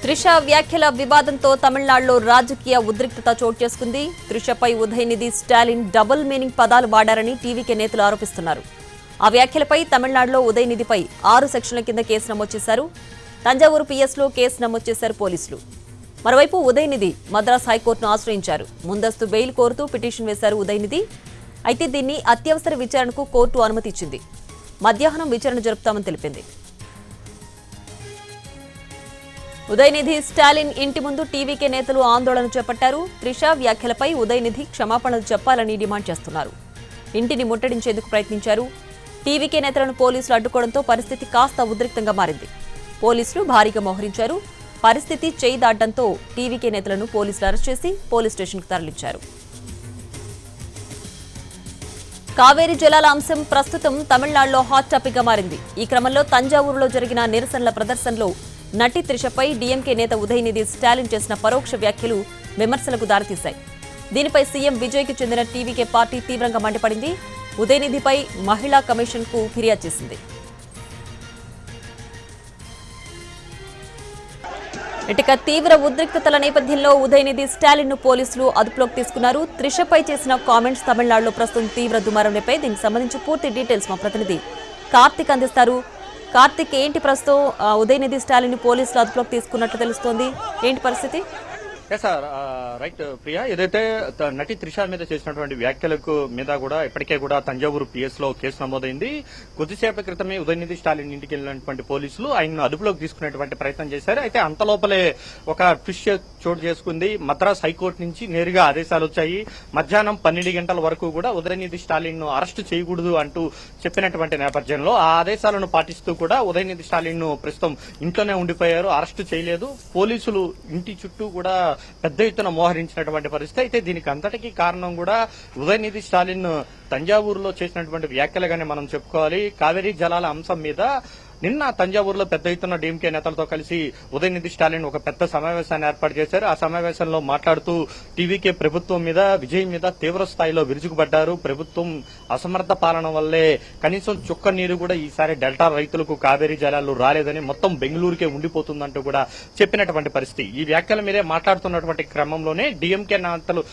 త్రిష వ్యాఖ్యల వివాదంతో తమిళనాడులో రాజకీయ ఉద్రిక్తత చోటు చేసుకుంది. త్రిషపై ఉదయనిధి స్టాలిన్ డబుల్ మీనింగ్ పదాలు వాడారని టీవీకే నేతలు ఆరోపిస్తున్నారు. ఆ వ్యాఖ్యలపై తమిళనాడులో ఉదయనిధిపై 6 సెక్షన్ల కింద కేసు నమోదు చేశారు. తంజావూరు పిఎస్లో కేసు నమోదు చేశారు పోలీసులు. మరోవైపు ఉదయనిధి మద్రాస్ హైకోర్టును ఆశ్రయించారు. ముందస్తు బెయిల్ కోరుతూ పిటిషన్ వేశారు ఉదయనిధి. అయితే దీన్ని అత్యవసర విచారణకు కోర్టు అనుమతి ఇచ్చింది. మధ్యాహ్నం విచారణ జరుపుతామని తెలిపింది. ఉదయనిధి స్టాలిన్ ఇంటి ముందు టీవీకే నేతలు ఆందోళన చేపట్టారు. త్రిష వ్యాఖ్యలపై ఉదయనిధి క్షమాపణలు చెప్పాలని డిమాండ్ చేస్తున్నారు. ఇంటిని ముట్టడించేందుకు ప్రయత్నించారు. టీవీకే నేతలను పోలీసులు అడ్డుకోవడంతో పరిస్థితి కాస్త ఉద్రిక్తంగా మారింది. పోలీసులు భారీగా మోహరించారు. పరిస్థితి చేయి దాటడంతో టీవీకే నేతలను పోలీసులు అరెస్ట్ చేసి పోలీస్ స్టేషన్కు తరలించారు. కావేరీ జలాల అంశం ప్రస్తుతం తమిళనాడులో హాట్ టాపిక్ గా మారింది. ఈ క్రమంలో తంజావూరులో జరిగిన నిరసనల ప్రదర్శనలో నటి త్రిషపై డీఎంకే నేత ఉదయనిధి స్టాలిన్ చేసిన పరోక్ష వ్యాఖ్యలు విమర్శలకు దారితీశాయి. దీనిపై సీఎం విజయ్కి చెందిన టీవీకే పార్టీ తీవ్రంగా మండిపడింది. ఉదయనిధిపై మహిళా కమిషన్కు ఫిర్యాదు చేసింది. ఇటుక తీవ్ర ఉద్రిక్తతల నేపథ్యంలో ఉదయనిధి స్టాలిన్ ను పోలీసులు అదుపులోకి తీసుకున్నారు. త్రిషపై చేసిన కామెంట్స్ తమిళనాడులో ప్రస్తుతం తీవ్ర దుమారం రేపాయి. దీనికి సంబంధించి పూర్తి డీటెయిల్స్ మా ప్రతినిధి కార్తిక్ అందిస్తారు. కార్తిక్, ఏంటి ప్రస్తుతం ఉదయనిధి స్టాలిన్ ని పోలీసులు అదుపులోకి తీసుకున్నట్లు తెలుస్తోంది, ఏంటి పరిస్థితి? రైట్ ప్రియా, ఏదైతే నటి త్రిష మీద చేసినటువంటి వ్యాఖ్యలకు మీద కూడా ఇప్పటికే కూడా తంజావూరు పిఎస్ లో కేసు నమోదైంది. కొద్దిసేపటి క్రితమే ఉదయనిధి స్టాలిన్ ఇంటికి వెళ్లినటువంటి పోలీసులు ఆయన్ను అదుపులోకి తీసుకునేటువంటి ప్రయత్నం చేశారు. అయితే అంతలోపలే ఒక ట్విస్ట్ చోటు చేసుకుంది. మద్రాస్ హైకోర్టు నుంచి నేరుగా ఆదేశాలు వచ్చాయి. మధ్యాహ్నం 12 గంటల వరకు కూడా ఉదయనిధి స్టాలిన్ ను అరెస్టు చేయకూడదు అంటూ చెప్పినటువంటి నేపథ్యంలో ఆ ఆదేశాలను పాటిస్తూ కూడా ఉదయనిధి స్టాలిన్ ను ప్రస్తుతం ఇంట్లోనే ఉండిపోయారు, అరెస్టు చేయలేదు. పోలీసులు ఇంటి చుట్టూ కూడా పెద్ద ఎత్తున మోహరించినటువంటి పరిస్థితి. అయితే దీనికి అంతటికీ కారణం కూడా ఉదయనిధి స్టాలిన్ తంజావూరులో చేసినటువంటి వ్యాఖ్యలుగానే మనం చెప్పుకోవాలి. కావేరీ జలాల అంశం మీద నిన్న తంజావూరులో పెద్ద ఎత్తున డీఎంకే నేతలతో కలిసి ఉదయనిధి స్టాలిన్ ఒక పెద్ద సమావేశాన్ని ఏర్పాటు చేశారు. ఆ సమావేశంలో మాట్లాడుతూ టీవీకే ప్రభుత్వం మీద, విజయ్ మీద తీవ్ర స్థాయిలో విరుచుకుపడ్డారు. ప్రభుత్వం అసమర్థ పాలన వల్లే కనీసం చుక్క నీరు కూడా ఈసారి డెల్టా రైతులకు కావేరీ జలాలు రాలేదని, మొత్తం బెంగళూరుకే ఉండిపోతుందంటూ కూడా చెప్పినటువంటి పరిస్థితి. ఈ వ్యాఖ్యల మీదే మాట్లాడుతున్నటువంటి క్రమంలోనే డీఎంకే నేతలు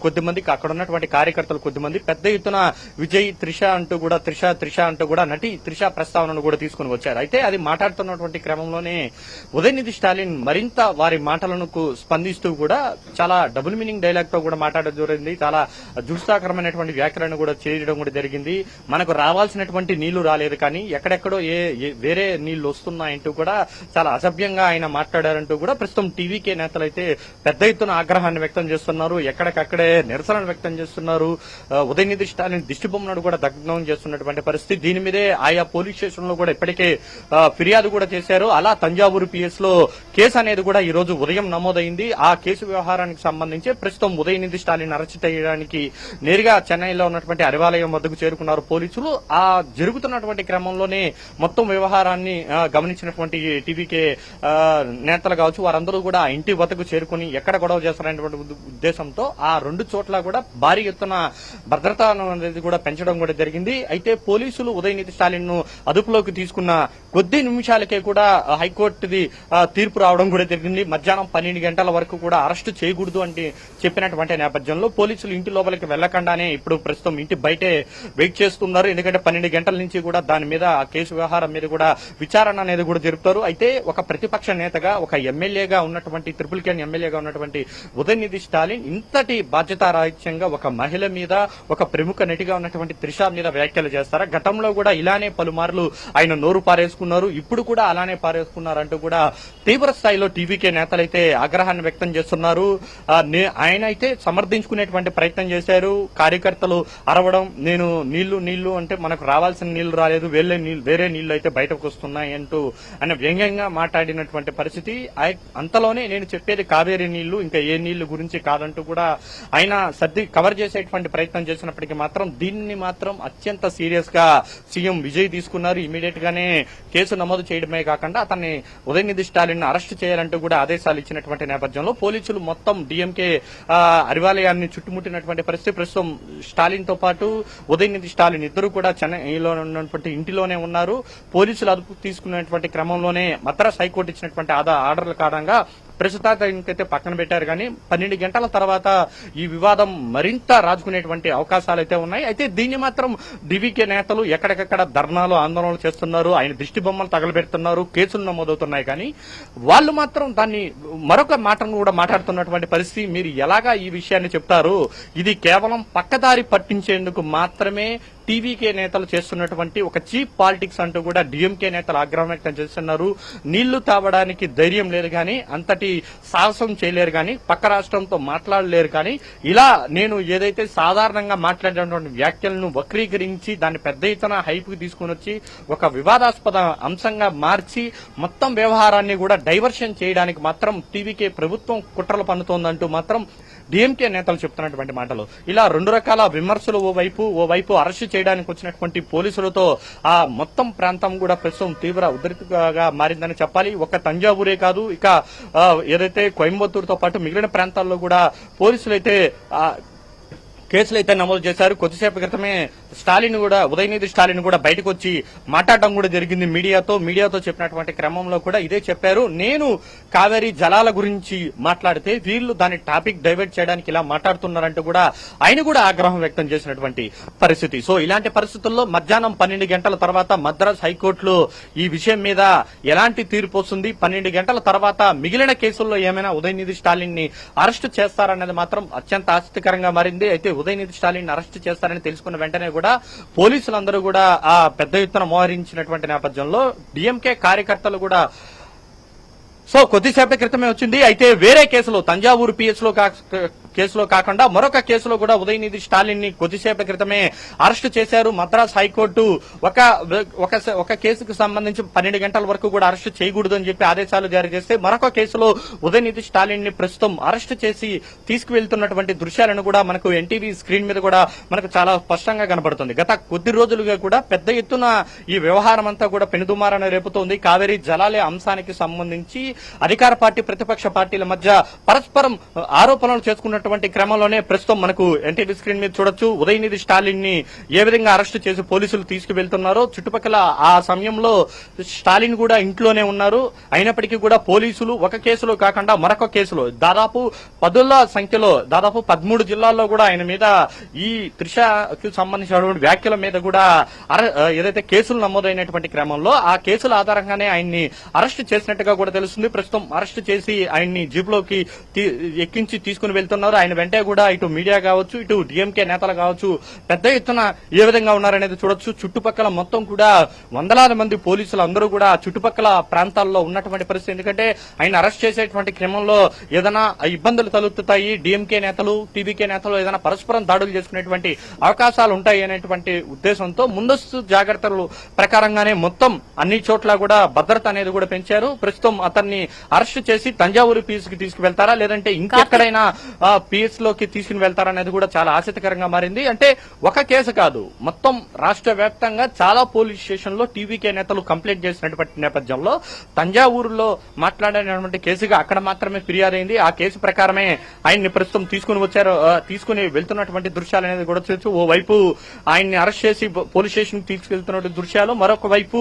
కొద్దిమంది, అక్కడ ఉన్నటువంటి కార్యకర్తలు కొద్దిమంది పెద్ద ఎత్తున విజయ్ త్రిష అంటూ కూడా నటి త్రిష ప్రస్తావనను కూడా తీసుకుని వచ్చారు. అయితే అది మాట్లాడుతున్నటువంటి క్రమంలోనే ఉదయనిధి స్టాలిన్ మరింత వారి మాటలకు స్పందిస్తూ కూడా చాలా డబుల్ మీనింగ్ డైలాగ్ తో కూడా మాట్లాడడం జరిగింది. చాలా జుగుప్సాకరమైనటువంటి వ్యాఖ్యలను కూడా చేయడం కూడా జరిగింది. మనకు రావాల్సినటువంటి నీళ్లు రాలేదు, కానీ ఎక్కడెక్కడో వేరే నీళ్లు వస్తున్నాయంటూ కూడా చాలా అసభ్యంగా ఆయన మాట్లాడారంటూ కూడా ప్రస్తుతం టీవీకే నేతలైతే పెద్ద ఎత్తున ఆగ్రహాన్ని వ్యక్తం చేస్తున్నారు. ఎక్కడికక్కడే నిరసనలు వ్యక్తం చేస్తున్నారు. ఉదయనిధి స్టాలిన్ దిష్టిబొమ్మను కూడా దగ్నం చేస్తున్నటువంటి పరిస్థితి. దీని మీదే ఆయా పోలీస్ స్టేషన్ లో కూడా ఇప్పటికే ఫిర్యాదు కూడా చేశారు. అలా తంజావూరు పిఎస్ లో కేసు అనేది కూడా ఈ రోజు ఉదయం నమోదైంది. ఆ కేసు వ్యవహారానికి సంబంధించి ప్రస్తుతం ఉదయనిధి స్టాలిన్ అరెస్ట్ చేయడానికి నేరుగా చెన్నైలో ఉన్నటువంటి అరివాలయం వద్దకు చేరుకున్నారు పోలీసులు. ఆ జరుగుతున్నటువంటి క్రమంలోనే మొత్తం వ్యవహారాన్ని గమనించినటువంటి టీవీకే నేతలు కావచ్చు, వారందరూ కూడా ఇంటి వద్దకు చేరుకుని ఎక్కడ గొడవ చేస్తారనేటువంటి ఉద్దేశంతో ఆ 2 చోట్ల కూడా భారీ ఎత్తున భద్రత అనేది కూడా పెంచడం కూడా జరిగింది. అయితే పోలీసులు ఉదయనిధి స్టాలిన్ ను అదుపులోకి తీసుకున్న కొద్ది నిమిషాలకే కూడా హైకోర్టుది తీర్పు రావడం కూడా జరిగింది. మధ్యాహ్నం 12 గంటల వరకు కూడా అరెస్టు చేయకూడదు అంటే చెప్పినటువంటి నేపథ్యంలో పోలీసులు ఇంటి లోపలికి వెళ్లకుండానే ఇప్పుడు ప్రస్తుతం ఇంటి బయటే వెయిట్ చేస్తున్నారు. ఎందుకంటే 12 గంటల నుంచి కూడా దాని మీద ఆ కేసు వ్యవహారం మీద కూడా విచారణ అనేది కూడా జరుపుతారు. అయితే ఒక ప్రతిపక్ష నేతగా, ఒక ఎమ్మెల్యేగా ఉన్నటువంటి ట్రిపుల్ కేన్ ఎమ్మెల్యేగా ఉన్నటువంటి ఉదయనిధి స్టాలిన్ ఇంతటి బాధ్యతారాహిత్యంగా ఒక మహిళ మీద, ఒక ప్రముఖ నటిగా ఉన్నటువంటి త్రిష మీద వ్యాఖ్యలు చేస్తారా? గతంలో కూడా ఇలానే పలుమార్లు ఆయన నోరు పారేసుకున్నారు, ఇప్పుడు కూడా అలానే పారేసుకున్నారంటూ కూడా తీవ్ర స్థాయిలో టీవీకే నేతలైతే ఆగ్రహాన్ని వ్యక్తం చేస్తున్నారు. ఆయన అయితే సమర్థించుకునేటువంటి ప్రయత్నం చేశారు. కార్యకర్తలు అరవడం, నేను నీళ్లు అంటే మనకు రావాల్సిన నీళ్లు రాలేదు, వేరే నీళ్లు అయితే బయటకు వస్తున్నాయి అంటూ ఆయన వ్యంగ్యంగా మాట్లాడినటువంటి పరిస్థితి. అంతలోనే నేను చెప్పేది కావేరీ నీళ్లు, ఇంకా ఏ నీళ్లు గురించి కాదంటూ కూడా ఆయన కవర్ చేసేటువంటి ప్రయత్నం చేసినప్పటికీ మాత్రం దీన్ని మాత్రం అత్యంత సీరియస్ గా సీఎం విజయ్ తీసుకున్నారు. ఇమీడియట్ గానే కేసు నమోదు చేయడమే కాకుండా అతన్ని ఉదయనిధి స్టాలిన్ అరెస్ట్ చేయాలంటూ కూడా ఆదేశాలు ఇచ్చినటువంటి నేపథ్యంలో పోలీసులు మొత్తం డీఎంకే అరివాలయాన్ని చుట్టుముట్టినటువంటి పరిస్థితి. ప్రస్తుతం స్టాలిన్ తో పాటు ఉదయనిధి స్టాలిన్ ఇద్దరు కూడా చెన్నైలో ఉన్నటువంటి ఇంటిలోనే ఉన్నారు. పోలీసులు అదుపు తీసుకున్నటువంటి క్రమంలోనే మద్రాస్ హైకోర్టు ఇచ్చినటువంటి ఆర్డర్ల కారణంగా ప్రస్తుతానికైతే పక్కన పెట్టారు. కానీ 12 గంటల తర్వాత ఈ వివాదం మరింత రాజుకునేటువంటి అవకాశాలు అయితే ఉన్నాయి. అయితే దీన్ని మాత్రం డివికే నేతలు ఎక్కడికక్కడ ధర్నాలు ఆందోళనలు చేస్తున్నారు, ఆయన దిష్టి బొమ్మలు తగలబెడుతున్నారు, కేసులు నమోదవుతున్నాయి. కానీ వాళ్ళు మాత్రం దాన్ని మరొక మాటను కూడా మాట్లాడుతున్నటువంటి పరిస్థితి. మీరు ఎలాగా ఈ విషయాన్ని చెప్తారు? ఇది కేవలం పక్కదారి పట్టించేందుకు మాత్రమే టీవీకే నేతలు చేస్తున్నటువంటి ఒక చీప్ పాలిటిక్స్ అంటూ కూడా డిఎంకే నేతలు ఆగ్రహం వ్యక్తం చేస్తున్నారు. నీళ్లు తావడానికి ధైర్యం లేదు కానీ, అంతటి సాహసం చేయలేరు కానీ, పక్క రాష్ట్రంతో మాట్లాడలేరు కానీ, ఇలా నేను ఏదైతే సాధారణంగా మాట్లాడినటువంటి వ్యాఖ్యలను వక్రీకరించి దాన్ని పెద్ద ఎత్తున హైప్కి తీసుకుని వచ్చి ఒక వివాదాస్పద అంశంగా మార్చి మొత్తం వ్యవహారాన్ని కూడా డైవర్షన్ చేయడానికి మాత్రం టీవీకే ప్రభుత్వం కుట్రలు పన్నుతోందంటూ మాత్రం డిఎంకే నేతలు చెప్తున్నటువంటి మాటలు. ఇలా రెండు రకాల విమర్శలు, ఓవైపు అరెస్టు చేయడానికి వచ్చినటువంటి పోలీసులతో ఆ మొత్తం ప్రాంతం కూడా ప్రస్తుతం తీవ్ర ఉద్రిక్తగా మారిందని చెప్పాలి. ఒక్క తంజావూరే కాదు, ఇక ఏదైతే కోయంబత్తూరుతో పాటు మిగిలిన ప్రాంతాల్లో కూడా పోలీసులు అయితే కేసులు అయితే నమోదు చేశారు. కొద్దిసేపు క్రితమే ఉదయనిధి స్టాలిన్ కూడా బయటకు వచ్చి మాట్లాడడం కూడా జరిగింది మీడియాతో చెప్పినటువంటి క్రమంలో కూడా ఇదే చెప్పారు. నేను కావేరీ జలాల గురించి మాట్లాడితే వీళ్ళు దాని టాపిక్ డైవర్ట్ చేయడానికి ఇలా మాట్లాడుతున్నారంటూ కూడా ఆయన కూడా ఆగ్రహం వ్యక్తం చేసినటువంటి పరిస్థితి. సో ఇలాంటి పరిస్థితుల్లో మధ్యాహ్నం 12 గంటల తర్వాత మద్రాస్ హైకోర్టులో ఈ విషయం మీద ఎలాంటి తీర్పు వస్తుంది, 12 గంటల తర్వాత మిగిలిన కేసుల్లో ఏమైనా ఉదయనిధి స్టాలిన్ ని అరెస్టు చేస్తారన్నది మాత్రం అత్యంత ఆసక్తికరంగా మారింది. అయితే ఉదయనిధి స్టాలిన్ అరెస్టు చేస్తారని తెలుసుకున్న వెంటనే కూడా పోలీసులందరూ కూడా ఆ పెద్ద ఎత్తున మోహరించినటువంటి నేపథ్యంలో డిఎంకే కార్యకర్తలు కూడా కొద్దిసేపటి క్రితమే వచ్చింది. అయితే వేరే కేసులో తంజావూరు కేసులో కాకుండా మరొక కేసులో కూడా ఉదయనిధి స్టాలిన్ ని కొద్దిసేపటి క్రితమే అరెస్టు చేశారు. మద్రాస్ హైకోర్టు ఒక కేసుకు సంబంధించి 12 గంటల వరకు కూడా అరెస్టు చేయకూడదు అని చెప్పి ఆదేశాలు జారీ చేస్తే మరొక కేసులో ఉదయనిధి స్టాలిన్ ని ప్రస్తుతం అరెస్టు చేసి తీసుకువెళ్తున్నటువంటి దృశ్యాలను కూడా మనకు ఎన్టీవీ స్క్రీన్ మీద కూడా మనకు చాలా స్పష్టంగా కనబడుతుంది. గత కొద్ది రోజులుగా కూడా పెద్ద ఎత్తున ఈ వ్యవహారం అంతా కూడా పెనుదుమారాన్ని రేపుతోంది. కావేరీ జలాలే అంశానికి సంబంధించి అధికార పార్టీ ప్రతిపక్ష పార్టీల మధ్య పరస్పరం ఆరోపణలు చేసుకున్నటువంటి క్రమంలోనే ప్రస్తుతం మనకు ఎన్టీవీ స్క్రీన్ మీద చూడొచ్చు ఉదయనిధి స్టాలిన్ ని ఏ విధంగా అరెస్టు చేసి పోలీసులు తీసుకువెళ్తున్నారో. చుట్టుపక్కల ఆ సమయంలో స్టాలిన్ కూడా ఇంట్లోనే ఉన్నారు. అయినప్పటికీ కూడా పోలీసులు ఒక కేసులో కాకుండా మరొక కేసులో దాదాపు 10ల సంఖ్యలో దాదాపు 13 జిల్లాల్లో కూడా ఆయన మీద ఈ త్రిషకి సంబంధించినటువంటి వ్యాఖ్యల మీద కూడా ఏదైతే కేసులు నమోదైనటువంటి క్రమంలో ఆ కేసుల ఆధారంగానే ఆయన్ని అరెస్టు చేసినట్టుగా కూడా తెలుస్తుంది. ప్రస్తుతం అరెస్టు చేసి ఆయన్ని జీపులోకి ఎక్కించి తీసుకుని వెళ్తున్నారు. ఆయన వెంటే కూడా ఇటు మీడియా కావచ్చు, ఇటు డిఎంకే నేతలు కావచ్చు పెద్ద ఎత్తున ఏ విధంగా ఉన్నారనేది చూడొచ్చు. చుట్టుపక్కల మొత్తం కూడా వందలాది మంది పోలీసులు అందరూ కూడా చుట్టుపక్కల ప్రాంతాల్లో ఉన్నటువంటి పరిస్థితి. ఎందుకంటే ఆయన అరెస్ట్ చేసేటువంటి క్రమంలో ఏదైనా ఇబ్బందులు తలెత్తుతాయి, డిఎంకే నేతలు టీవీకే నేతలు ఏదైనా పరస్పరం దాడులు చేసుకునేటువంటి అవకాశాలు ఉంటాయి అనేటువంటి ఉద్దేశంతో ముందస్తు జాగ్రత్తలు ప్రకారంగానే మొత్తం అన్ని చోట్ల కూడా భద్రత అనేది కూడా పెంచారు. ప్రస్తుతం అతన్ని అరెస్ట్ చేసి తంజావూరు పిఎస్ కి తీసుకువెళ్తారా లేదంటే ఇంకెక్కడైనా పిఎస్ లోకి తీసుకుని వెళ్తారా అనేది కూడా చాలా ఆసక్తికరంగా మారింది. అంటే ఒక కేసు కాదు, మొత్తం రాష్ట్ర వ్యాప్తంగా చాలా పోలీస్ స్టేషన్ లో టీవీకే నేతలు కంప్లైంట్ చేసినటువంటి నేపథ్యంలో తంజావూరులో మాట్లాడినటువంటి కేసుగా అక్కడ మాత్రమే ఫిర్యాదైంది. ఆ కేసు ప్రకారమే ఆయన్ని ప్రస్తుతం తీసుకుని వెళ్తున్నటువంటి దృశ్యాలు అనేది కూడా చూడొచ్చు. ఓవైపు ఆయన్ని అరెస్ట్ చేసి పోలీస్ స్టేషన్ తీసుకెళ్తున్న దృశ్యాలు, మరొక వైపు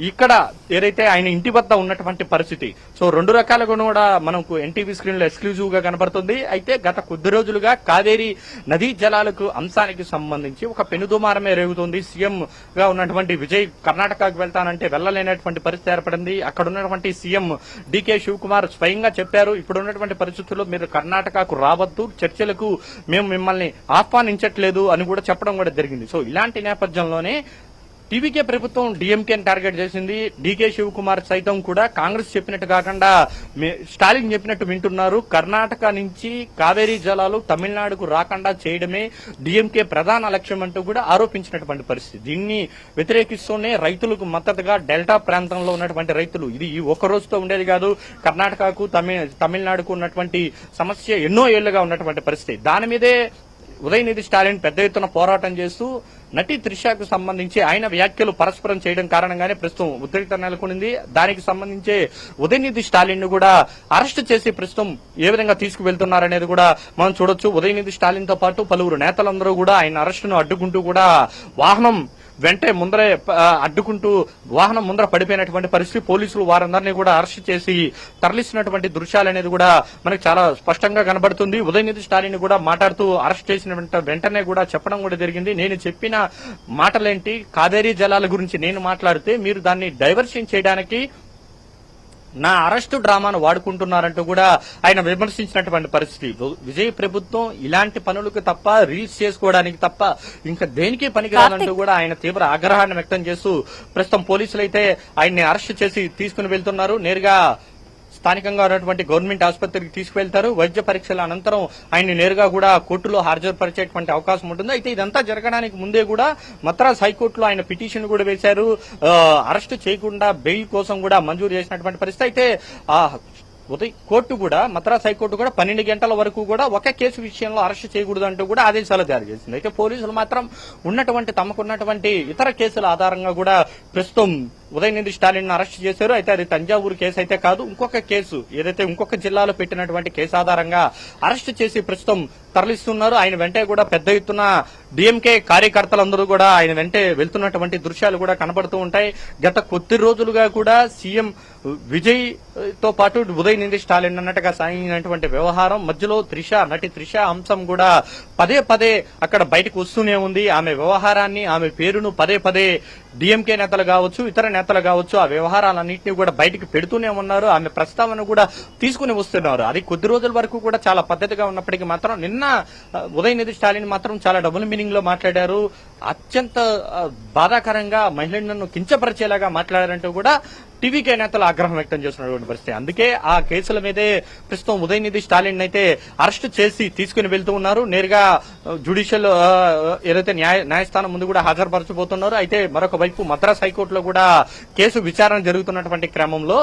ఇక్కడ ఏదైతే ఆయన ఇంటి వద్ద ఉన్నటువంటి పరిస్థితి. సో రెండు రకాలుగా కూడా మనకు ఎన్టీవీ స్క్రీన్ లో ఎక్స్క్లూజివ్ గా కనబడుతుంది. అయితే గత కొద్ది రోజులుగా కావేరీ నదీ జలాలకు అంశానికి సంబంధించి ఒక పెనుదుమారమే రేగుతుంది. సీఎం గా ఉన్నటువంటి విజయ్ కర్ణాటకకు వెళ్తానంటే వెళ్లలేనటువంటి పరిస్థితి ఏర్పడింది. అక్కడ ఉన్నటువంటి సీఎం డీకే శివకుమార్ స్వయంగా చెప్పారు, ఇప్పుడున్నటువంటి పరిస్థితుల్లో మీరు కర్ణాటకకు రావద్దు, చర్చలకు మేము మిమ్మల్ని ఆహ్వానించట్లేదు అని కూడా చెప్పడం కూడా జరిగింది. సో ఇలాంటి నేపథ్యంలోనే టీవీకే ప్రభుత్వం డిఎంకేని టార్గెట్ చేసింది. డీకే శివకుమార్ సైతం కూడా కాంగ్రెస్ చెప్పినట్టు కాకుండా స్టాలిన్ చెప్పినట్టు వింటున్నారు. కర్ణాటక నుంచి కావేరీ జలాలు తమిళనాడుకు రాకుండా చేయడమే డిఎంకే ప్రధాన లక్ష్యం అంటూ కూడా ఆరోపించినటువంటి పరిస్థితి. దీన్ని వ్యతిరేకిస్తూనే రైతులకు మద్దతుగా డెల్టా ప్రాంతంలో ఉన్నటువంటి రైతులు, ఇది ఈ ఒక్క రోజుతో ఉండేది కాదు, కర్ణాటకకు తమిళనాడుకు ఉన్నటువంటి సమస్య ఎన్నో ఏళ్లుగా ఉన్నటువంటి పరిస్థితి. దాని మీదే ఉదయనిధి స్టాలిన్ పెద్ద ఎత్తున పోరాటం చేస్తూ నటి త్రిషకు సంబంధించి ఆయన వ్యాఖ్యలు పరస్పరం చేయడం కారణంగానే ప్రస్తుతం ఉద్రిక్తత నెలకొనింది. దానికి సంబంధించి ఉదయనిధి స్టాలిన్ ను కూడా అరెస్ట్ చేసి ప్రస్తుతం ఏ విధంగా తీసుకువెళ్తున్నారనేది కూడా మనం చూడొచ్చు. ఉదయనిధి స్టాలిన్ తో పాటు పలువురు నేతలందరూ కూడా ఆయన అరెస్టును అడ్డుకుంటూ కూడా వాహనం వెంటే ముందరే అడ్డుకుంటూ వాహనం ముందర పడిపోయినటువంటి పరిస్థితి. పోలీసులు వారందరినీ కూడా అరెస్ట్ చేసి తరలిస్తున్నటువంటి దృశ్యాలు అనేది కూడా మనకు చాలా స్పష్టంగా కనబడుతుంది. ఉదయనిధి స్టాలిన్ కూడా మాట్లాడుతూ అరెస్ట్ చేసిన వెంటనే కూడా చెప్పడం కూడా జరిగింది, నేను చెప్పిన మాటలేంటి, కావేరీ జలాల గురించి నేను మాట్లాడితే మీరు దాన్ని డైవర్షన్ చేయడానికి నా అరెస్టు డ్రామాను వాడుకుంటున్నారంటూ కూడా ఆయన విమర్శించినటువంటి పరిస్థితి. విజయ్ ప్రభుత్వం ఇలాంటి పనులకు తప్ప, రీల్స్ చేసుకోవడానికి తప్ప ఇంకా దేనికి పనికిరాదంటూ కూడా ఆయన తీవ్ర ఆగ్రహాన్ని వ్యక్తం చేస్తూ ప్రస్తుతం పోలీసులు అయితే ఆయన్ని అరెస్ట్ చేసి తీసుకుని వెళ్తున్నారు. నేరుగా స్థానికంగా ఉన్నటువంటి గవర్నమెంట్ ఆసుపత్రికి తీసుకువెళ్తారు. వైద్య పరీక్షల అనంతరం ఆయన్ని నేరుగా కూడా కోర్టులో హాజరుపరిచేటువంటి అవకాశం ఉంటుంది. అయితే ఇదంతా జరగడానికి ముందే కూడా మద్రాస్ హైకోర్టులో ఆయన పిటిషన్ కూడా వేశారు. అరెస్టు చేయకుండా బెయిల్ కోసం కూడా మంజూరు చేసినటువంటి పరిస్థితి. అయితే కోర్టు కూడా, మద్రాస్ హైకోర్టు కూడా 12 గంటల వరకు కూడా ఒక కేసు విషయంలో అరెస్ట్ చేయకూడదు అంటూ కూడా ఆదేశాలు జారీ చేసింది. అయితే పోలీసులు మాత్రం తమకున్నటువంటి ఇతర కేసుల ఆధారంగా కూడా ప్రస్తుతం ఉదయనిధి స్టాలిన్ అరెస్ట్ చేశారు. అయితే అది తంజావూరు కేసు అయితే కాదు, ఇంకొక కేసు ఏదైతే ఇంకొక జిల్లాలో పెట్టినటువంటి కేసు ఆధారంగా అరెస్ట్ చేసి ప్రస్తుతం తరలిస్తున్నారు. ఆయన వెంటే కూడా పెద్ద ఎత్తున డిఎంకే కార్యకర్తలందరూ కూడా ఆయన వెంటే వెళ్తున్నటువంటి దృశ్యాలు కూడా కనబడుతూ ఉంటాయి. గత కొద్ది రోజులుగా కూడా సీఎం విజయ్ తో పాటు ఉదయనిధి స్టాలిన్ అన్నట్టుగా సాగినటువంటి వ్యవహారం మధ్యలో నటి త్రిష అంశం కూడా పదే పదే అక్కడ బయటకు వస్తూనే ఉంది. ఆమె వ్యవహారాన్ని, ఆమె పేరును పదే పదే డిఎంకే నేతలు కావచ్చు, ఇతర నేతలు కావచ్చు, ఆ వ్యవహారాలన్నింటినీ కూడా బయటకు పెడుతూనే ఉన్నారు. ఆమె ప్రస్తావన కూడా తీసుకుని వస్తున్నారు. అది కొద్ది రోజుల వరకు కూడా చాలా పద్ధతిగా ఉన్నప్పటికీ మాత్రం నిన్న ఉదయనిధి స్టాలిన్ మాత్రం చాలా డబుల్ మీనింగ్ లో మాట్లాడారు. అత్యంత బాధాకరంగా మహిళలను కించపరిచేలాగా మాట్లాడారంటూ కూడా టీవీకే నేతలు ఆగ్రహం వ్యక్తం చేస్తున్నటువంటి పరిస్థితి. అందుకే ఆ కేసుల మీదే ప్రస్తుతం ఉదయనిధి స్టాలిన్ అయితే అరెస్ట్ చేసి తీసుకుని వెళ్తూ ఉన్నారు. నేరుగా జ్యుడిషియల్ ఏదైతే న్యాయస్థానం ముందు కూడా హాజరుపరచబోతున్నారు. అయితే మరొక వైపు మద్రాస్ హైకోర్టులో కూడా కేసు విచారణ జరుగుతున్నటువంటి క్రమంలో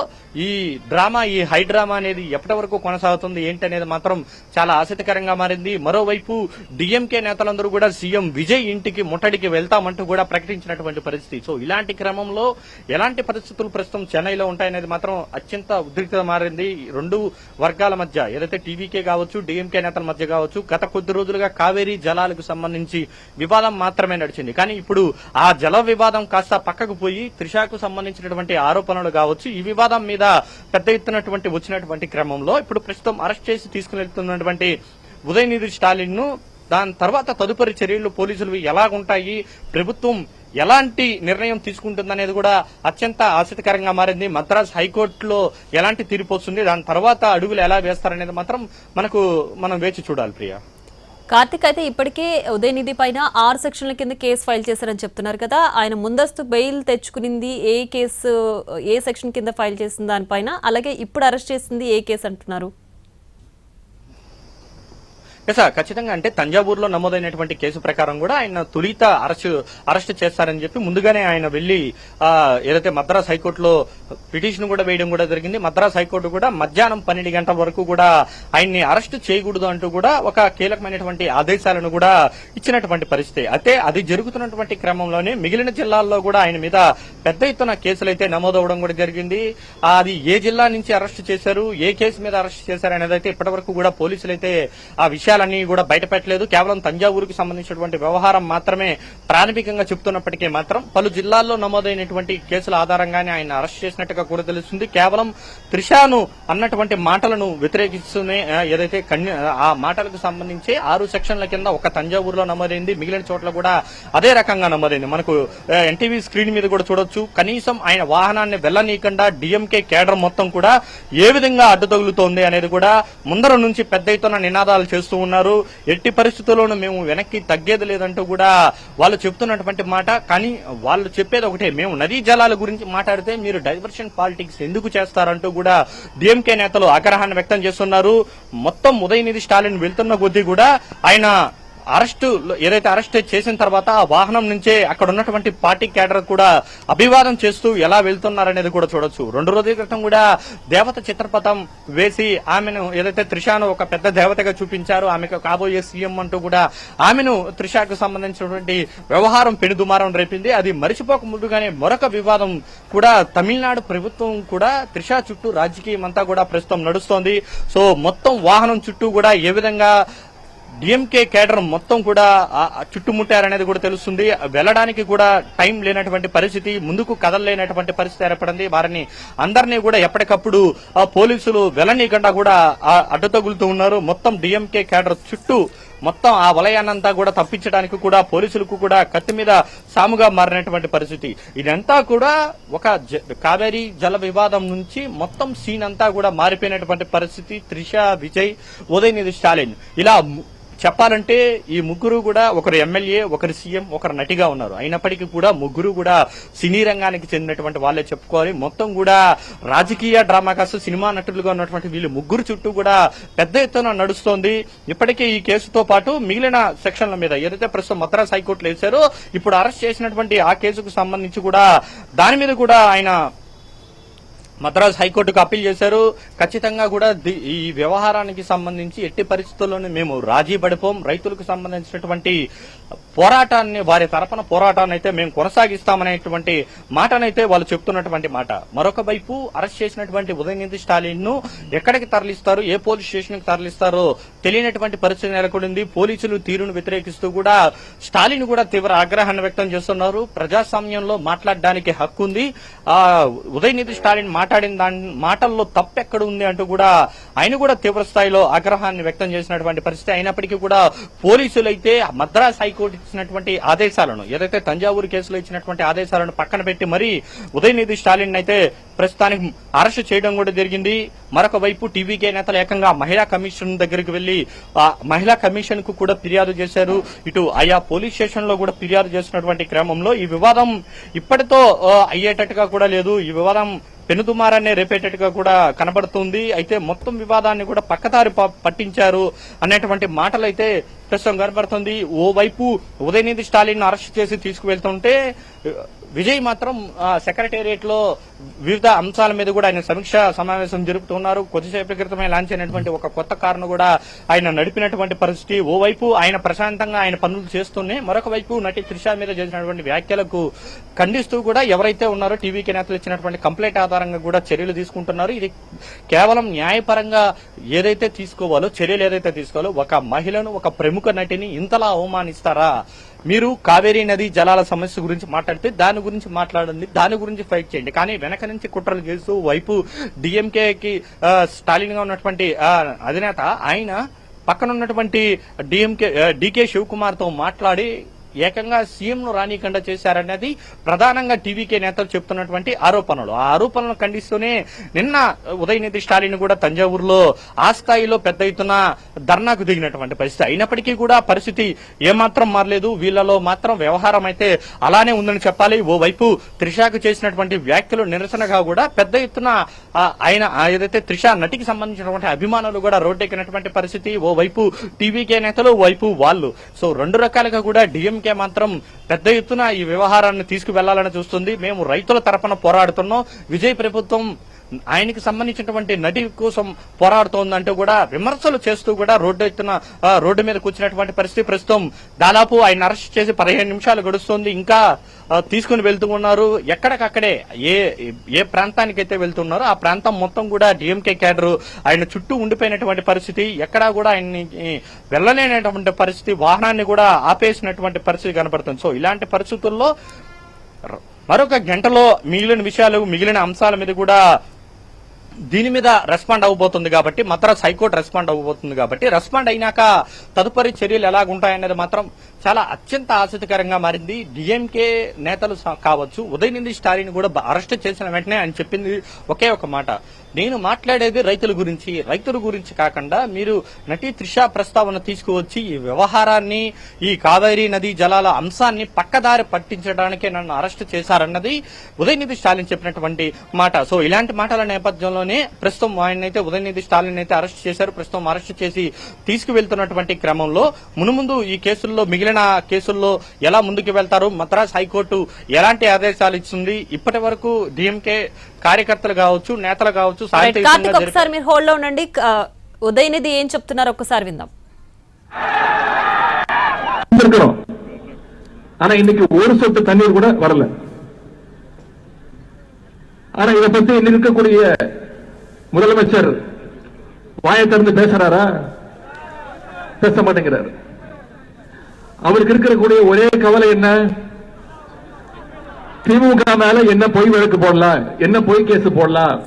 ఈ డ్రామా, ఈ హై డ్రామా అనేది ఎప్పటి వరకు కొనసాగుతుంది ఏంటి అనేది మాత్రం చాలా ఆసక్తికరంగా మారింది. మరోవైపు డిఎంకే నేతలందరూ కూడా సీఎం విజయ్ ఇంటికి ముట్టడికి వెళ్తామంటూ కూడా ప్రకటించినటువంటి పరిస్థితి. సో ఇలాంటి క్రమంలో ఎలాంటి పరిస్థితులు ప్రస్తుతం చెన్నైలో ఉంటాయనేది మాత్రం అత్యంత ఉద్రిక్తత మారింది. రెండు వర్గాల మధ్య ఏదైతే టీవీకే కావచ్చు, డిఎంకే నేతల మధ్య కావచ్చు, గత కొద్ది రోజులుగా కావేరీ జలాలకు సంబంధించి వివాదం మాత్రమే నడిచింది. కానీ ఇప్పుడు ఆ జల వివాదం కాస్త పక్కకు పోయి త్రిషకు సంబంధించినటువంటి ఆరోపణలు కావచ్చు, ఈ వివాదం మీద పెద్ద ఎత్తునటువంటి వచ్చినటువంటి క్రమంలో ఇప్పుడు ప్రస్తుతం అరెస్ట్ చేసి తీసుకుని వెళ్తున్నటువంటి ఉదయనిధి స్టాలిన్ ను దాని తర్వాత తదుపరి చర్యలు పోలీసులు ఎలాగుంటాయి, ప్రభుత్వం ఎలాంటి నిర్ణయం తీసుకుంటుందనేది కూడా అత్యంత ఆసక్తికరంగా మారింది. మద్రాస్ హైకోర్టులో ఎలాంటి తీర్పు వస్తుంది, దాని తర్వాత అడుగులు ఎలా వేస్తారనేది మాత్రం మనం వేచి చూడాలి. ప్రియా, కార్తిక్, అయితే ఇప్పటికే ఉదయనిధి పైన 6 సెక్షన్ల కింద కేసు ఫైల్ చేశారని చెప్తున్నారు కదా, ఆయన ముందస్తు బెయిల్ తెచ్చుకునింది ఏ సెక్షన్ కింద ఫైల్ చేసిన దానిపైన, అలాగే ఇప్పుడు అరెస్ట్ చేసింది ఏ కేసు అంటున్నారు? ఖచ్చితంగా అంటే తంజావూరులో నమోదైనటువంటి కేసు ప్రకారం కూడా ఆయన తొలిత అరెస్ట్ చేస్తారని చెప్పి ముందుగానే ఆయన వెళ్లి ఏదైతే మద్రాస్ హైకోర్టులో పిటిషన్ కూడా వేయడం కూడా జరిగింది. మద్రాస్ హైకోర్టు కూడా మధ్యాహ్నం 12 గంటల వరకు కూడా ఆయన్ని అరెస్ట్ చేయకూడదు అంటూ కూడా ఒక కీలకమైనటువంటి ఆదేశాలను కూడా ఇచ్చినటువంటి పరిస్థితి. అయితే అది జరుగుతున్నటువంటి క్రమంలోనే మిగిలిన జిల్లాల్లో కూడా ఆయన మీద పెద్ద ఎత్తున కేసులైతే నమోదవడం కూడా జరిగింది. అది ఏ జిల్లా నుంచి అరెస్ట్ చేశారు, ఏ కేసు మీద అరెస్ట్ చేశారు అనేది అయితే ఇప్పటి వరకు కూడా పోలీసులు అయితే ఆ విషయాలన్నీ కూడా బయటపెట్టలేదు. కేవలం తంజావూరుకు సంబంధించినటువంటి వ్యవహారం మాత్రమే ప్రాథమికంగా చెప్తున్నప్పటికీ మాత్రం పలు జిల్లాల్లో నమోదైనటువంటి కేసుల ఆధారంగానే ఆయన అరెస్ట్ చేసినట్టుగా కూడా తెలుస్తుంది. కేవలం త్రిషను అన్నటువంటి మాటలను వ్యతిరేకిస్తూనే ఏదైతే ఆ మాటలకు సంబంధించి 6 సెక్షన్ల కింద ఒక తంజావూరులో నమోదైంది, మిగిలిన చోట్ల కూడా అదే రకంగా నమోదైంది. మనకు ఎన్టీవీ స్క్రీన్ మీద కూడా చూడొచ్చు. కనీసం ఆయన వాహనాన్ని వెళ్లనీయకుండా డిఎంకే కేడర్ మొత్తం కూడా ఏ విధంగా అడ్డు తగులుతోంది అనేది కూడా ముందర నుంచి పెద్ద ఎత్తున నినాదాలు చేస్తూ ఉన్నారు. ఎట్టి పరిస్థితుల్లోనూ మేము వెనక్కి తగ్గేది లేదంటూ కూడా వాళ్ళు చెప్తున్నటువంటి మాట. కానీ వాళ్ళు చెప్పేది ఒకటే, మేము నదీ జలాల గురించి మాట్లాడితే మీరు డైవర్షన్ పాలిటిక్స్ ఎందుకు చేస్తారంటూ కూడా డిఎంకే నేతలు ఆగ్రహాన్ని వ్యక్తం చేస్తున్నారు. మొత్తం ఉదయనిధి స్టాలిన్ వెళ్తున్న కొద్దీ కూడా ఆయన ఏదైతే అరెస్ట్ చేసిన తర్వాత ఆ వాహనం నుంచే అక్కడ ఉన్నటువంటి పార్టీ క్యాడర్ కూడా అభివాదం చేస్తూ ఎలా వెళ్తున్నారనేది కూడా చూడొచ్చు. 2 రోజుల క్రితం కూడా దేవత చిత్రపటం వేసి ఆమెను ఏదైతే త్రిషను ఒక పెద్ద దేవతగా చూపించారు, ఆమెకు కాబోయే సీఎం అంటూ కూడా ఆమెను త్రిషకు సంబంధించినటువంటి వ్యవహారం పెనుదుమారం రేపింది. అది మరిచిపోక ముందుగానే మరొక వివాదం కూడా తమిళనాడు ప్రభుత్వం కూడా త్రిష చుట్టూ రాజకీయం అంతా కూడా ప్రస్తుతం నడుస్తోంది. సో మొత్తం వాహనం చుట్టూ కూడా ఏ విధంగా డిఎంకే కేడర్ మొత్తం కూడా చుట్టుముట్టారనేది కూడా తెలుస్తుంది. వెళ్లడానికి కూడా టైం లేనటువంటి పరిస్థితి, ముందుకు కదలలేనటువంటి పరిస్థితి ఏర్పడింది. వారిని అందరినీ కూడా ఎప్పటికప్పుడు పోలీసులు వెళ్లనీయకుండా కూడా అడ్డు తగులుతూ ఉన్నారు. మొత్తం డిఎంకే కేడర్ చుట్టూ మొత్తం ఆ వలయాన్నంతా కూడా తప్పించడానికి కూడా పోలీసులకు కూడా కత్తి మీద సాముగా మారినటువంటి పరిస్థితి. ఇదంతా కూడా ఒక కావేరీ జల వివాదం నుంచి మొత్తం సీన్ అంతా కూడా మారిపోయినటువంటి పరిస్థితి. త్రిష, విజయ్, ఉదయనిధి స్టాలిన్ ఇలా చెప్పాలంటే ఈ ముగ్గురు కూడా ఒకరు ఎమ్మెల్యే, ఒకరు సీఎం, ఒకరు నటిగా ఉన్నారు. అయినప్పటికీ కూడా ముగ్గురు కూడా సినీ రంగానికి చెందినటువంటి వాళ్ళే చెప్పుకోవాలి. మొత్తం కూడా రాజకీయ డ్రామా కాస్త సినిమా నటులుగా ఉన్నటువంటి వీళ్ళు ముగ్గురు చుట్టూ కూడా పెద్ద ఎత్తున నడుస్తోంది. ఇప్పటికే ఈ కేసుతో పాటు మిగిలిన సెక్షన్ల మీద ఏదైతే ప్రస్తుతం మద్రాస్ హైకోర్టులో వేశారో ఇప్పుడు అరెస్ట్ చేసినటువంటి ఆ కేసుకు సంబంధించి కూడా దాని మీద కూడా ఆయన మద్రాస్ హైకోర్టుకు అప్పీల్ చేశారు. ఖచ్చితంగా కూడా ఈ వ్యవహారానికి సంబంధించి ఎట్టి పరిస్థితుల్లోనూ మేము రాజీ పడిపోం, రైతులకు సంబంధించినటువంటి పోరాటాన్ని, వారి తరపున పోరాటాన్ని అయితే మేము కొనసాగిస్తామనేటువంటి మాటనైతే వాళ్ళు చెప్తున్నటువంటి మాట. మరొక వైపు అరెస్ట్ చేసినటువంటి ఉదయనిధి స్టాలిన్ ను ఎక్కడికి తరలిస్తారు, ఏ పోలీస్ స్టేషన్ కి తరలిస్తారో తెలియనటువంటి పరిస్థితి నెలకొంది. పోలీసులు తీరును వ్యతిరేకిస్తూ కూడా స్టాలిన్ కూడా తీవ్ర ఆగ్రహాన్ని వ్యక్తం చేస్తున్నారు. ప్రజాస్వామ్యంలో మాట్లాడడానికి హక్కు ఉంది, ఉదయనిధి స్టాలిన్ మాట్లాడిన దాని మాటల్లో తప్పెక్కడ ఉంది అంటూ కూడా ఆయన కూడా తీవ్ర స్థాయిలో ఆగ్రహాన్ని వ్యక్తం చేసినటువంటి పరిస్థితి. అయినప్పటికీ కూడా పోలీసులు అయితే మద్రాస్ హైకోర్టు ఇచ్చినటువంటి ఆదేశాలను, ఏదైతే తంజావూరు కేసులో ఇచ్చినటువంటి ఆదేశాలను పక్కన పెట్టి మరీ ఉదయనిధి స్టాలిన్ అయితే ప్రస్తుతానికి అరెస్టు చేయడం కూడా జరిగింది. మరొక వైపు టీవీకే నేతలు ఏకంగా మహిళా కమిషన్ దగ్గరికి వెళ్లి మహిళా కమిషన్ కు కూడా ఫిర్యాదు చేశారు. ఇటు ఆయా పోలీస్ స్టేషన్ లో కూడా ఫిర్యాదు చేసినటువంటి క్రమంలో ఈ వివాదం ఇప్పటితో అయ్యేటట్టుగా కూడా లేదు. ఈ వివాదం పెనుదుమారాన్ని రేపేటట్టుగా కూడా కనబడుతుంది. అయితే మొత్తం వివాదాన్ని కూడా పక్కదారి పట్టించారు అనేటువంటి మాటలు అయితే ప్రస్తుతం కనబడుతుంది. ఓవైపు ఉదయనిధి స్టాలిన్ అరెస్ట్ చేసి తీసుకువెళ్తుంటే విజయ్ మాత్రం సెక్రటేరియట్ లో వివిధ అంశాల మీద కూడా ఆయన సమీక్ష సమావేశం జరుపుతున్నారు. కొద్దిసేపటి క్రితమే లాంచ్ అయినటువంటి ఒక కొత్త కారును కూడా ఆయన నడిపినటువంటి పరిస్థితి. ఓవైపు ఆయన ప్రశాంతంగా ఆయన పనులు చేస్తూనే మరొక వైపు నటి త్రిష మీద చేసినటువంటి వ్యాఖ్యలకు ఖండిస్తూ కూడా ఎవరైతే ఉన్నారో టీవీకి నేతలు ఇచ్చినటువంటి కంప్లైంట్ ఆధారంగా కూడా చర్యలు తీసుకుంటున్నారు. ఇది కేవలం న్యాయపరంగా ఏదైతే తీసుకోవాలో, చర్యలు ఏదైతే తీసుకోవాలో, ఒక మహిళను, ఒక ప్రముఖ నటిని ఇంతలా అవమానిస్తారా? మీరు కావేరీ నది జలాల సమస్య గురించి మాట్లాడితే దాని గురించి మాట్లాడండి, దాని గురించి ఫైట్ చేయండి. కానీ వెనక నుంచి కుట్రలు చేస్తూ వైపు డిఎంకేకి స్టాలిన్ గా ఉన్నటువంటి అధినేత ఆయన పక్కన ఉన్నటువంటి డీకే శివకుమార్ తో మాట్లాడి ఏకంగా సీఎం ను రానికుండా చేశారనేది ప్రధానంగా టీవీకే నేతలు చెప్తున్నటువంటి ఆరోపణలు. ఆ ఆరోపణలను ఖండిస్తూనే నిన్న ఉదయనిధి స్టాలిన్ కూడా తంజావూరులో ఆ స్థాయిలో పెద్ద ఎత్తున ధర్నాకు దిగినటువంటి పరిస్థితి. అయినప్పటికీ కూడా పరిస్థితి ఏమాత్రం మారలేదు. వీళ్లలో మాత్రం వ్యవహారం అయితే అలానే ఉందని చెప్పాలి. ఓవైపు త్రిషకు చేసినటువంటి వ్యాఖ్యలు నిరసనగా కూడా పెద్ద ఎత్తున ఆయన ఏదైతే త్రిష నటికి సంబంధించినటువంటి అభిమానులు కూడా రోడ్డెక్కినటువంటి పరిస్థితి. ఓవైపు టీవీకే నేతలు, ఓవైపు వాళ్ళు. సో రెండు రకాలుగా కూడా డిఎంకే మాత్రం పెద్ద ఎత్తున ఈ వ్యవహారాన్ని తీసుకువెళ్లాలని చూస్తుంది. మేము రైతుల తరపున పోరాడుతున్నాం, విజయ్ ప్రభుత్వం ఆయనకి సంబంధించినటువంటి నటి కోసం పోరాడుతోందంటూ కూడా విమర్శలు చేస్తూ కూడా రోడ్డు మీద కూర్చున్నటువంటి పరిస్థితి. ప్రస్తుతం దాదాపు ఆయన అరెస్ట్ చేసి 15 నిమిషాలు గడుస్తోంది. ఇంకా తీసుకుని వెళ్తూ ఉన్నారు. ఎక్కడికక్కడే ఏ ప్రాంతానికైతే వెళ్తున్నారో ఆ ప్రాంతం మొత్తం కూడా డిఎంకే క్యాడర్ ఆయన చుట్టూ ఉండిపోయినటువంటి పరిస్థితి. ఎక్కడా కూడా ఆయన్ని వెళ్లలేనటువంటి పరిస్థితి, వాహనాన్ని కూడా ఆపేసినటువంటి పరిస్థితి కనబడుతుంది. సో ఇలాంటి పరిస్థితుల్లో మరొక గంటలో మిగిలిన అంశాల మీద కూడా దీని మీద రెస్పాండ్ అవ్వబోతుంది కాబట్టి, మద్రాస్ హైకోర్టు రెస్పాండ్ అవ్వబోతుంది కాబట్టి, రెస్పాండ్ అయినాక తదుపరి చర్యలు ఎలాగుంటాయనేది మాత్రం చాలా అత్యంత ఆసక్తికరంగా మారింది. డిఎంకే నేతలు కావచ్చు, ఉదయనిధి స్టాలిన్ కూడా అరెస్ట్ చేసిన వెంటనే ఆయన చెప్పింది ఒకే ఒక మాట, నేను మాట్లాడేది రైతుల గురించి కాకుండా మీరు నటి త్రిష ప్రస్తావన తీసుకువచ్చి ఈ వ్యవహారాన్ని, ఈ కావేరీ నది జలాల అంశాన్ని పక్కదారి పట్టించడానికే నన్ను అరెస్ట్ చేశారన్నది ఉదయనిధి స్టాలిన్ చెప్పినటువంటి మాట. సో ఇలాంటి మాటల నేపథ్యంలోనే ప్రస్తుతం ఆయనైతే ఉదయనిధి స్టాలిన్ అయితే అరెస్ట్ చేశారు. ప్రస్తుతం అరెస్ట్ చేసి తీసుకువెళ్తున్నటువంటి క్రమంలో మునుముందు ఈ కేసుల్లో, మిగిలిన కేసుల్లో ఎలా ముందుకు వెళ్తారు, మద్రాస్ హైకోర్టు ఎలాంటి ఆదేశాలు ఇస్తుంది, ఇప్పటి వరకు డిఎంకే కార్యకర్తలు కావచ్చు, నేతలు కావచ్చు, ఒకసారి మీరు హోల్డ్ లో ఉండండి. ఉదయనిధి ఏం చెప్తున్నారు ఒక్కసారి விந்தம். ஆனா இன்னைக்கு ஒரு சொட்டு தண்ணீர் கூட வரல. ஆனா இதை பத்தி இன்னைக்கு இருக்கக்கூடிய முதலமைச்சர் வாயை திறந்து பேசுறாரா? பேச மாட்டேங்கிறார். அவருக்கு இருக்கக்கூடிய ஒரே கவலை என்ன? திமுக மேல என்ன பொய் வழக்கு போடலாம், என்ன பொய் கேஸ் போடலாம்.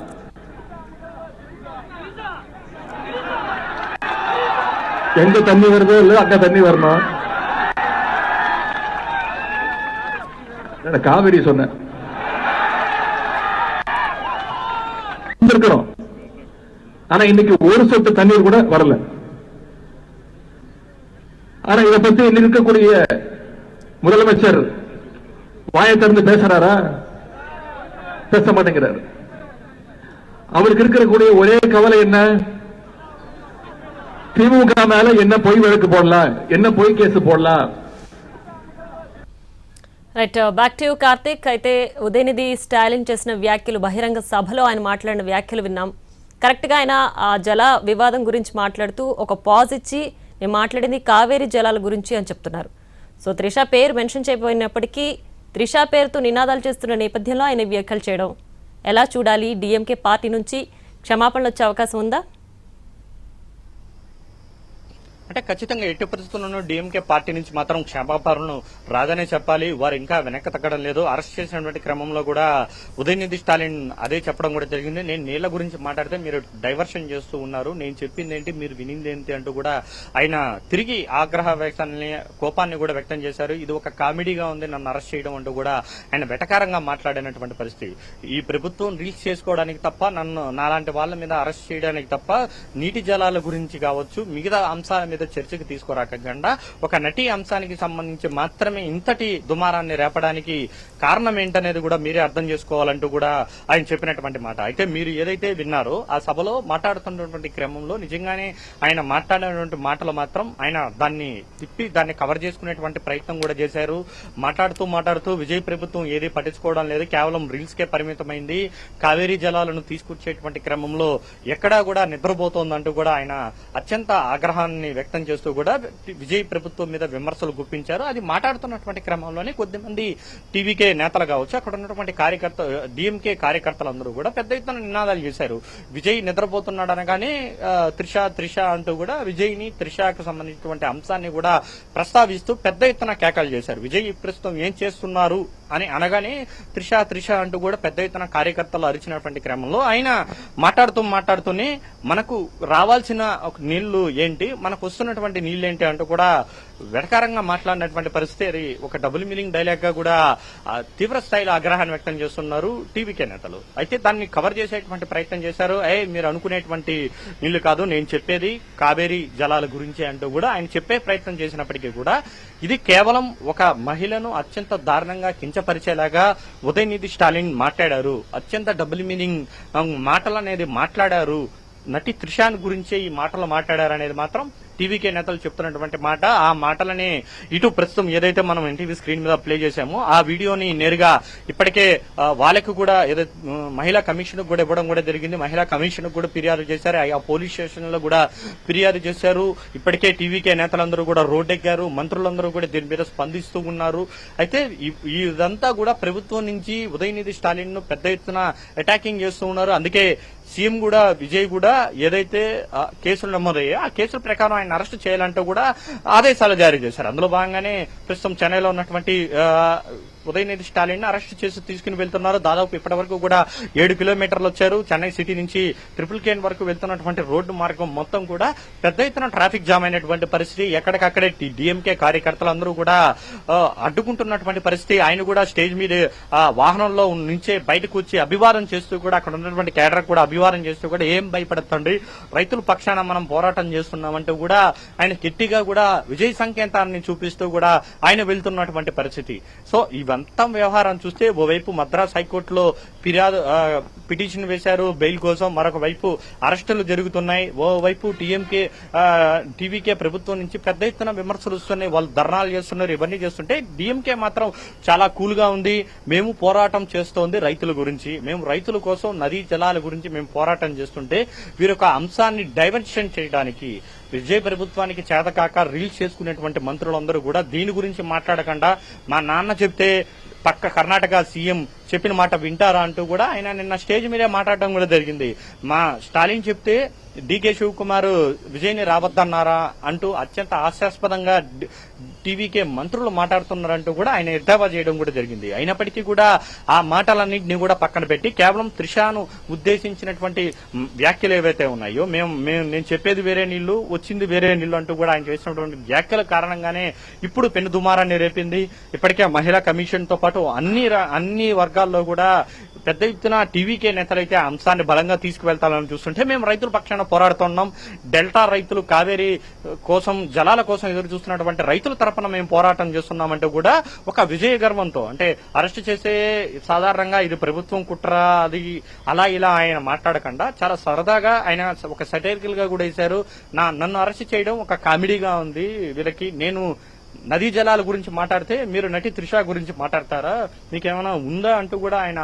எங்க தண்ணி வருதோ இல்ல அங்க தண்ணி வரணும். காவிரி சொன்ன இருக்கணும். ஆனா இன்னைக்கு ஒரு சொட்டு தண்ணீர் கூட வரல. ஆனா இதை பத்தி இருக்கக்கூடிய முதலமைச்சர் வாயை திறந்து பேசுறாரா? பேச மாட்டேங்கிறார். அவருக்கு இருக்கக்கூடிய ஒரே கவலை என்ன? திமுக மேல என்ன பொய் வழக்கு போடலாம், என்ன பொய் கேஸ் போடலாம். Right, back to Karthik. అయితే ఉదయనిధి స్టాలిన్ చేసిన వ్యాఖ్యలు, బహిరంగ సభలో ఆయన మాట్లాడిన వ్యాఖ్యలు విన్నాం. కరెక్ట్గా ఆయన ఆ జల వివాదం గురించి మాట్లాడుతూ ఒక పాజ్ ఇచ్చి నేను మాట్లాడింది కావేరీ జలాల గురించి అని చెప్తున్నారు. సో త్రిష పేరు మెన్షన్ చేయబోయినప్పటికీ త్రిష పేరుతో నినాదాలు చేస్తున్న నేపథ్యంలో ఆయన వ్యాఖ్యలు చేయడం ఎలా చూడాలి? డిఎంకే పార్టీ నుంచి క్షమాపణలు వచ్చే అవకాశం ఉందా? అంటే ఖచ్చితంగా ఎట్టి పరిస్థితుల్లోనూ డీఎంకే పార్టీ నుంచి మాత్రం క్షమాపణను రాదనే చెప్పాలి. వారు ఇంకా వెనక్కి తగ్గడం లేదు. అరెస్ట్ చేసినటువంటి క్రమంలో కూడా ఉదయనిధి స్టాలిన్ అదే చెప్పడం కూడా జరిగింది. నేను నీళ్ల గురించి మాట్లాడితే మీరు డైవర్షన్ చేస్తూ ఉన్నారు, నేను చెప్పింది ఏంటి, మీరు వినింది ఏంటి అంటూ కూడా ఆయన తిరిగి ఆగ్రహ వ్యక్తాన్ని, కోపాన్ని కూడా వ్యక్తం చేశారు. ఇది ఒక కామెడీగా ఉంది నన్ను అరెస్ట్ చేయడం అంటూ కూడా ఆయన వెటకారంగా మాట్లాడినటువంటి పరిస్థితి. ఈ ప్రభుత్వం రీల్స్ చేసుకోవడానికి తప్ప, నన్ను నాలాంటి వాళ్ళ మీద అరెస్ట్ చేయడానికి తప్ప నీటి జలాల గురించి కావచ్చు, మిగతా అంశాల మీద చర్చకు తీసుకురాకుండా ఒక నటి అంశానికి సంబంధించి మాత్రమే ఇంతటి దుమారాన్ని రేపడానికి కారణం ఏంటనేది కూడా మీరే అర్థం చేసుకోవాలంటూ కూడా ఆయన చెప్పినటువంటి మాట. అయితే మీరు ఏదైతే విన్నారో ఆ సభలో మాట్లాడుతున్నటువంటి క్రమంలో నిజంగానే ఆయన మాట్లాడినటువంటి మాటలు మాత్రం ఆయన దాన్ని తిప్పి దాన్ని కవర్ చేసుకునేటువంటి ప్రయత్నం కూడా చేశారు. మాట్లాడుతూ విజయ్ ప్రభుత్వం ఏది పట్టించుకోవడం లేదు, కేవలం రీల్స్ కే పరిమితమైంది, కావేరీ జలాలను తీసుకొచ్చేటువంటి క్రమంలో ఎక్కడా కూడా నిద్రపోతోందంటూ కూడా ఆయన అత్యంత ఆగ్రహాన్ని వ్యక్తం చేస్తూ కూడా విజయ్ ప్రభుత్వం మీద విమర్శలు గుప్పించారు. అది మాట్లాడుతున్నటువంటి క్రమంలోనే కొద్దిమంది టీవీకే నేతలు కావచ్చు, అక్కడ ఉన్నటువంటి డిఎంకే కార్యకర్తలందరూ కూడా పెద్ద ఎత్తున నినాదాలు చేశారు. విజయ్ నిద్రపోతున్నాడు అనగానే త్రిష అంటూ కూడా విజయ్ ని త్రిషకు సంబంధించినటువంటి అంశాన్ని కూడా ప్రస్తావిస్తూ పెద్ద ఎత్తున కేకలు చేశారు. విజయ్ ప్రస్తుతం ఏం చేస్తున్నారు అని అనగానే త్రిష అంటూ కూడా పెద్ద ఎత్తున కార్యకర్తలు అరిచినటువంటి క్రమంలో ఆయన మాట్లాడుతూనే మనకు రావాల్సిన నీళ్లు ఏంటి, మనకు వస్తున్నటువంటి నీళ్లేంటి అంటూ కూడా వెటకారంగా మాట్లాడినటువంటి పరిస్థితి. అది ఒక డబుల్ మీనింగ్ డైలాగ్ గా కూడా తీవ్ర స్థాయిలో ఆగ్రహాన్ని వ్యక్తం చేస్తున్నారు టీవీకే నేతలు. అయితే దాన్ని కవర్ చేసేటువంటి ప్రయత్నం చేశారు. మీరు అనుకునేటువంటి నీళ్లు కాదు, నేను చెప్పేది కావేరీ జలాల గురించి అంటూ కూడా ఆయన చెప్పే ప్రయత్నం చేసినప్పటికీ కూడా ఇది కేవలం ఒక మహిళను అత్యంత దారుణంగా కించపరిచేలాగా ఉదయనిధి స్టాలిన్ మాట్లాడారు. అత్యంత డబుల్ మీనింగ్ మాటలు అనేది మాట్లాడారు. నటి త్రిషాన్ గురించే ఈ మాటలు మాట్లాడారనేది మాత్రం టీవీకే నేతలు చెప్తున్నటువంటి మాట. ఆ మాటలనే ఇటు ప్రస్తుతం ఏదైతే మనం ఎన్టీవీ స్క్రీన్ మీద ప్లే చేశామో ఆ వీడియోని నేరుగా ఇప్పటికే వాళ్ళకు కూడా ఏదైతే మహిళా కమిషన్ కూడా ఇవ్వడం కూడా జరిగింది. మహిళా కమిషన్ కూడా ఫిర్యాదు చేశారు, ఆ పోలీస్ స్టేషన్ లో కూడా ఫిర్యాదు చేశారు. ఇప్పటికే టీవీకే నేతలందరూ కూడా రోడ్డెక్కారు, మంత్రులందరూ కూడా దీని మీద స్పందిస్తూ ఉన్నారు. అయితే ఇదంతా కూడా ప్రభుత్వం నుంచి ఉదయనిధి స్టాలిన్ ను పెద్ద ఎత్తున అటాకింగ్ చేస్తూ ఉన్నారు. అందుకే సీఎం కూడా విజయ్ కూడా ఏదైతే కేసులు నమోదయ్యాయో ఆ కేసుల ప్రకారం ఆయన అరెస్ట్ చేయాలంటూ కూడా ఆదేశాలు జారీ చేశారు. అందులో భాగంగానే ప్రస్తుతం చెన్నైలో ఉన్నటువంటి ఉదయనిధి స్టాలిన్ అరెస్ట్ చేసి తీసుకుని వెళ్తున్నారు. దాదాపు ఇప్పటి వరకు కూడా 7 కిలోమీటర్లు వచ్చారు. చెన్నై సిటీ నుంచి ట్రిపుల్ కేన్ వరకు వెళ్తున్నటువంటి రోడ్డు మార్గం మొత్తం కూడా పెద్ద ఎత్తున ట్రాఫిక్ జామ్ అయినటువంటి పరిస్థితి. ఎక్కడికక్కడే డిఎంకే కార్యకర్తలందరూ కూడా అడ్డుకుంటున్నటువంటి పరిస్థితి. ఆయన కూడా స్టేజ్ మీద వాహనంలో నుంచే బయటకు వచ్చి అభివాదం చేస్తూ కూడా అక్కడ ఉన్నటువంటి కేడర్ కూడా అభివాదం చేస్తూ కూడా ఏం భయపడతండి, రైతుల పక్షాన మనం పోరాటం చేస్తున్నామంటూ కూడా ఆయన గట్టిగా కూడా విజయ్ సంకేతాన్ని చూపిస్తూ కూడా ఆయన వెళ్తున్నటువంటి పరిస్థితి. సో ఇవంతా వ్యవహారం చూస్తే ఓవైపు మద్రాస్ హైకోర్టులో పిటిషన్ వేశారు బెయిల్ కోసం, మరొక వైపు అరెస్టులు జరుగుతున్నాయి. ఓవైపు టీవీకే ప్రభుత్వం నుంచి పెద్ద ఎత్తున విమర్శలు వస్తున్నాయి, వాళ్ళు ధర్నాలు చేస్తున్నారు. ఇవన్నీ చేస్తుంటే డిఎంకే మాత్రం చాలా కూల్ గా ఉంది. మేము పోరాటం చేస్తోంది రైతుల గురించి, మేము రైతుల కోసం నదీ జలాల గురించి మేము పోరాటం చేస్తుంటే వీరొక అంశాన్ని డైవర్షన్ చేయడానికి విజయ్ ప్రభుత్వానికి చేతకాక రీల్స్ చేసుకునేటువంటి మంత్రులందరూ కూడా దీని గురించి మాట్లాడకుండా మా నాన్న చెప్తే పక్క కర్ణాటక సీఎం చెప్పిన మాట వింటారా అంటూ కూడా ఆయన నిన్న స్టేజ్ మీదే మాట్లాడడం కూడా జరిగింది. మా స్టాలిన్ చెప్తే డీకే శివకుమార్ విజయ్ని రావద్దన్నారా అంటూ అత్యంత హాస్యాస్పదంగా టీవీకే మంత్రులు మాట్లాడుతున్నారంటూ కూడా ఆయన ఎద్దావా చేయడం కూడా జరిగింది. అయినప్పటికీ కూడా ఆ మాటలన్నింటినీ కూడా పక్కన పెట్టి కేవలం త్రిషాను ఉద్దేశించినటువంటి వ్యాఖ్యలు ఏవైతే ఉన్నాయో నేను చెప్పేది వేరే నీళ్లు వచ్చింది వేరే నీళ్లు అంటూ కూడా ఆయన చేసినటువంటి వ్యాఖ్యల కారణంగానే ఇప్పుడు పెను దుమారాన్ని రేపింది. ఇప్పటికే మహిళా కమిషన్ తో పాటు అన్ని వర్గాల్లో కూడా పెద్ద ఎత్తున టీవీకే నేతలైతే ఆ అంశాన్ని బలంగా తీసుకువెళ్తాలని చూస్తుంటే మేము రైతుల పక్షాన పోరాడుతున్నాం. డెల్టా రైతులు కావేరీ కోసం జలాల కోసం ఎదురు చూస్తున్నటువంటి రైతుల తరపున మేము పోరాటం చేస్తున్నామంటూ కూడా ఒక విజయ గర్వంతో, అంటే అరెస్ట్ చేసే సాధారణంగా ఇది ప్రభుత్వం కుట్ర అది అలా ఇలా ఆయన మాట్లాడకుండా చాలా సరదాగా ఆయన ఒక సటైరికల్ గా కూడా వేశారు. నన్ను అరెస్ట్ చేయడం ఒక కామెడీగా ఉంది వీళ్ళకి, నేను నదీ జలాల గురించి మాట్లాడితే మీరు నటి త్రిష గురించి మాట్లాడతారా, మీకేమైనా ఉందా అంటూ కూడా ఆయన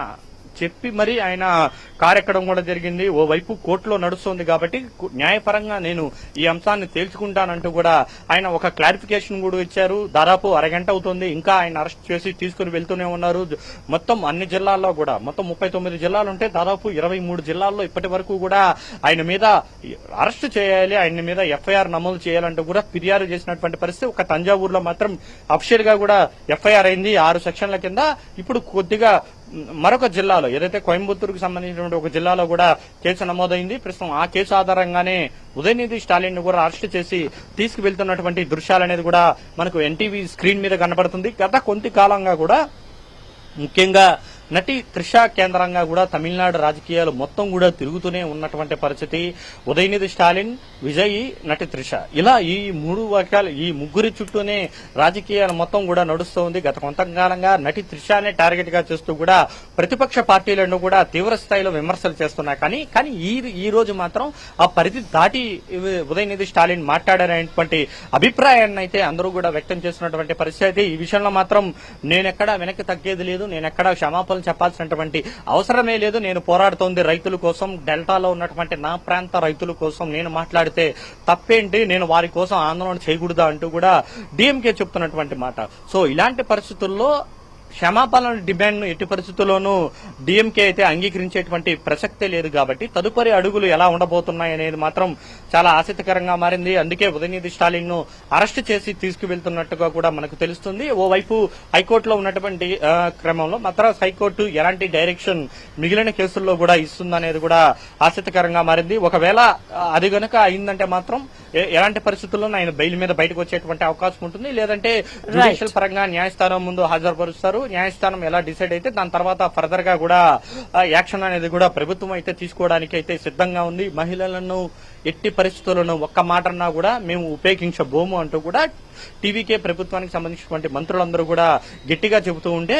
చెప్పి మరి ఆయన కారెక్కడం కూడా జరిగింది. ఓవైపు కోర్టులో నడుస్తోంది కాబట్టి న్యాయపరంగా నేను ఈ అంశాన్ని తేల్చుకుంటానంటూ కూడా ఆయన ఒక క్లారిఫికేషన్ కూడా ఇచ్చారు. దాదాపు అరగంట అవుతుంది, ఇంకా ఆయన అరెస్ట్ చేసి తీసుకుని వెళ్తూనే ఉన్నారు. మొత్తం అన్ని జిల్లాల్లో కూడా మొత్తం 39 జిల్లాలు ఉంటే దాదాపు 23 జిల్లాల్లో ఇప్పటి వరకు కూడా ఆయన మీద అరెస్ట్ చేయాలి, ఆయన మీద ఎఫ్ఐఆర్ నమోదు చేయాలంటూ కూడా ఫిర్యాదు చేసినటువంటి పరిస్థితి. ఒక తంజావూరులో మాత్రం అఫిషియల్ గా కూడా ఎఫ్ఐఆర్ అయింది 6 సెక్షన్ల కింద. ఇప్పుడు కొద్దిగా మరొక జిల్లాలో ఏదైతే కోయంబత్తూరుకు సంబంధించినటువంటి ఒక జిల్లాలో కూడా కేసు నమోదైంది. ప్రస్తుతం ఆ కేసు ఆధారంగానే ఉదయనిధి స్టాలిన్ ను కూడా అరెస్ట్ చేసి తీసుకువెళ్తున్నటువంటి దృశ్యాలనేది కూడా మనకు ఎన్టీవీ స్క్రీన్ మీద కనబడుతుంది. గత కొంత కాలంగా కూడా ముఖ్యంగా నటి త్రిష కేంద్రంగా కూడా తమిళనాడు రాజకీయాలు మొత్తం కూడా తిరుగుతూనే ఉన్నటువంటి పరిస్థితి. ఉదయనిధి స్టాలిన్, విజయ్, నటి త్రిష ఇలా ఈ ముగ్గురి చుట్టూనే రాజకీయాలు మొత్తం కూడా నడుస్తూ ఉంది. గత కొంతకాలంగా నటి త్రిషానే టార్గెట్ గా చేస్తూ కూడా ప్రతిపక్ష పార్టీలను కూడా తీవ్ర స్థాయిలో విమర్శలు చేస్తున్నాయి. కానీ ఈ రోజు మాత్రం ఆ పరిధి దాటి ఉదయనిధి స్టాలిన్ మాట్లాడారనేటువంటి అభిప్రాయాన్ని అయితే అందరూ కూడా వ్యక్తం చేస్తున్నటువంటి పరిస్థితి. ఈ విషయంలో మాత్రం నేనెక్కడా వెనక్కి తగ్గేది లేదు, నేనెక్కడా క్షమాపణ చెప్పాల్సినటువంటి అవసరమే లేదు, నేను పోరాడుతోంది రైతుల కోసం, డెల్టాలో ఉన్నటువంటి నా ప్రాంత రైతుల కోసం, నేను మాట్లాడితే తప్పేంటి, నేను వారి కోసం ఆందోళన చేయకూడదా అంటూ కూడా డీఎంకే చెప్తున్నటువంటి మాట. సో ఇలాంటి పరిస్థితుల్లో క్షమాపణ డిమాండ్ ను ఎట్టి పరిస్థితుల్లోనూ డీఎంకే అయితే అంగీకరించేటువంటి ప్రసక్తే లేదు. కాబట్టి తదుపరి అడుగులు ఎలా ఉండబోతున్నాయి అనేది మాత్రం చాలా ఆసక్తికరంగా మారింది. అందుకే ఉదయనిధి స్టాలిన్ ను అరెస్ట్ చేసి తీసుకువెళ్తున్నట్టుగా కూడా మనకు తెలుస్తుంది. ఓవైపు హైకోర్టులో ఉన్నటువంటి క్రమంలో మద్రాస్ హైకోర్టు ఎలాంటి డైరెక్షన్ మిగిలిన కేసుల్లో కూడా ఇస్తుందనేది కూడా ఆసక్తికరంగా మారింది. ఒకవేళ అది గనక అయిందంటే మాత్రం ఎలాంటి పరిస్థితుల్లో ఆయన బెయిల్ మీద బయటకు వచ్చేటువంటి అవకాశం ఉంటుంది, లేదంటే జ్యుడిషియల్ పరంగా న్యాయస్థానం ముందు హాజరుపరుస్తారు. న్యాయస్థానం ఎలా డిసైడ్ అయితే దాని తర్వాత ఫర్దర్ గా కూడా యాక్షన్ అనేది కూడా ప్రభుత్వం అయితే తీసుకోవడానికి అయితే సిద్ధంగా ఉంది. మహిళలను ఎట్టి పరిస్థితులను ఒక్క మాటన్నా కూడా మేము ఉపేక్షించబోము అంటూ కూడా టీవీకే ప్రభుత్వానికి సంబంధించినటువంటి మంత్రులందరూ కూడా గట్టిగా చెబుతూ ఉంటే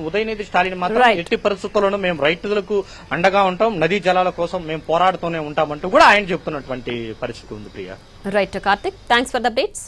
ఉదయనిధి స్టాలిన్ మాత్రం ఎట్టి పరిస్థితుల్లోనూ మేము రైతులకు అండగా ఉంటాం, నదీ జలాల కోసం మేము పోరాడుతూనే ఉంటామంటూ కూడా ఆయన చెప్తున్నటువంటి పరిస్థితి ఉంది. Priya. Right Karthik, thanks for the updates.